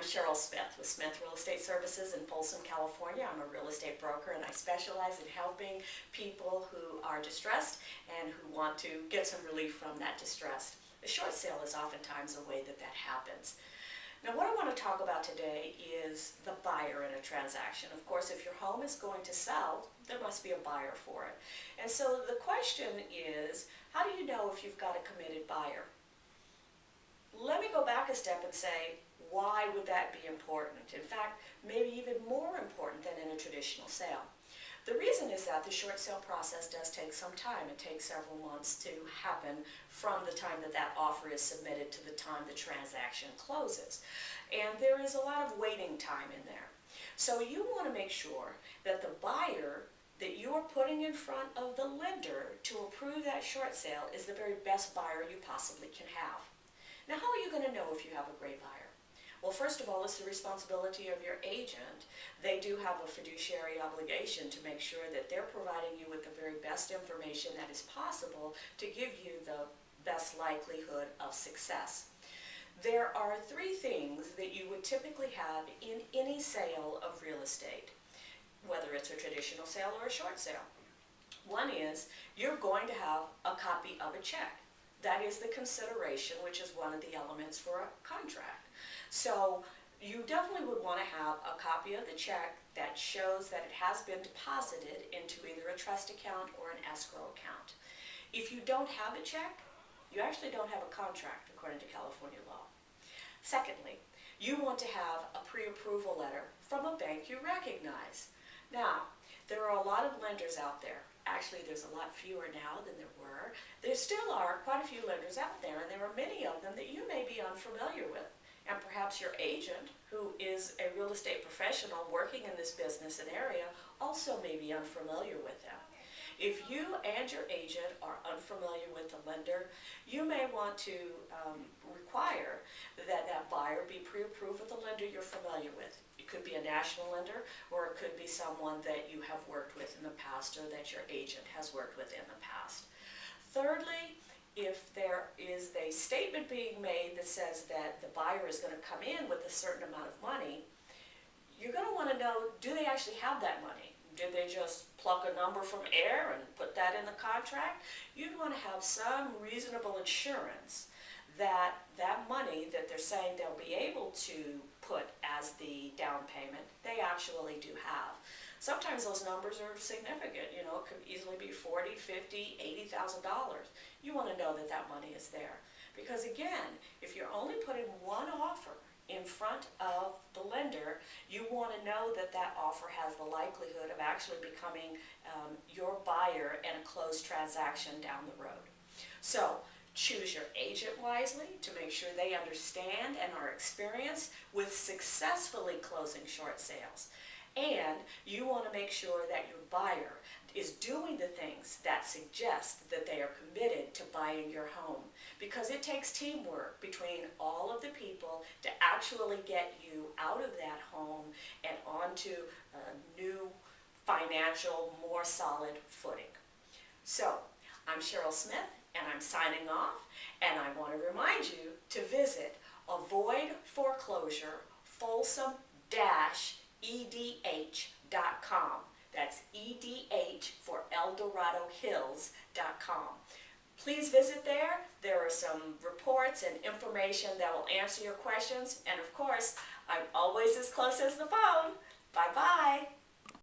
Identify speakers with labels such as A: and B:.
A: Cheryl Smith with Smith Real Estate Services in Folsom, California. I'm a real estate broker and I specialize in helping people who are distressed and who want to get some relief from that distress. A short sale is oftentimes a way that that happens. Now what I want to talk about today is the buyer in a transaction. Of course, if your home is going to sell, there must be a buyer for it. And so the question is, how do you know if you've got a committed buyer? Let me go back a step and say, why would that be important? In fact, maybe even more important than in a traditional sale. The reason is that the short sale process does take some time. It takes several months to happen from the time that that offer is submitted to the time the transaction closes. And there is a lot of waiting time in there. So you want to make sure that the buyer that you are putting in front of the lender to approve that short sale is the very best buyer you possibly can have. Now, how are you going to know if you have a great buyer? Well, first of all, it's the responsibility of your agent. They do have a fiduciary obligation to make sure that they're providing you with the very best information that is possible to give you the best likelihood of success. There are three things that you would typically have in any sale of real estate, whether it's a traditional sale or a short sale. One is you're going to have a copy of a check. That is the consideration, which is one of the elements for a contract. So you definitely would want to have a copy of the check that shows that it has been deposited into either a trust account or an escrow account. If you don't have a check, you actually don't have a contract according to California law. Secondly, you want to have a pre-approval letter from a bank you recognize. Now, there are a lot of lenders out there. Actually, there's a lot fewer now than there were. There still are quite a few lenders out there, and there are many of them that you may be unfamiliar with. And perhaps your agent, who is a real estate professional working in this business and area, also may be unfamiliar with them. If you and your agent are unfamiliar with the lender, you may want to require that that buyer be pre-approved with the lender you're familiar with. It could be a national lender, or it could be someone that you have worked with in the past or that your agent has worked with in the past. Thirdly, if there is a statement being made that says that the buyer is going to come in with a certain amount of money, you're going to want to know, do they actually have that money? Did they just pluck a number from air and put that in the contract? You'd want to have some reasonable assurance that that money that they're saying they'll be able to put as the down payment, they actually do have. Sometimes those numbers are significant. You know, it could easily be $40,000, $50,000, $80,000. You want to know that that money is there. Because again, if you're only putting one offer in front of the lender, you want to know that that offer has the likelihood of actually becoming your buyer in a closed transaction down the road. So choose your agent wisely to make sure they understand and are experienced with successfully closing short sales. And you want to make sure that your buyer is doing the things that suggest that they are committed to buying your home. Because it takes teamwork between all of the people to actually get you out of that home and onto a new financial, more solid footing. So, I'm Cheryl Smith and I'm signing off, and I want to remind you to visit Avoid Foreclosure Folsom-EDH.com. That's EDH for Eldorado Hills.com. Please visit there. There are some reports and information that will answer your questions. And of course, I'm always as close as the phone. Bye-bye.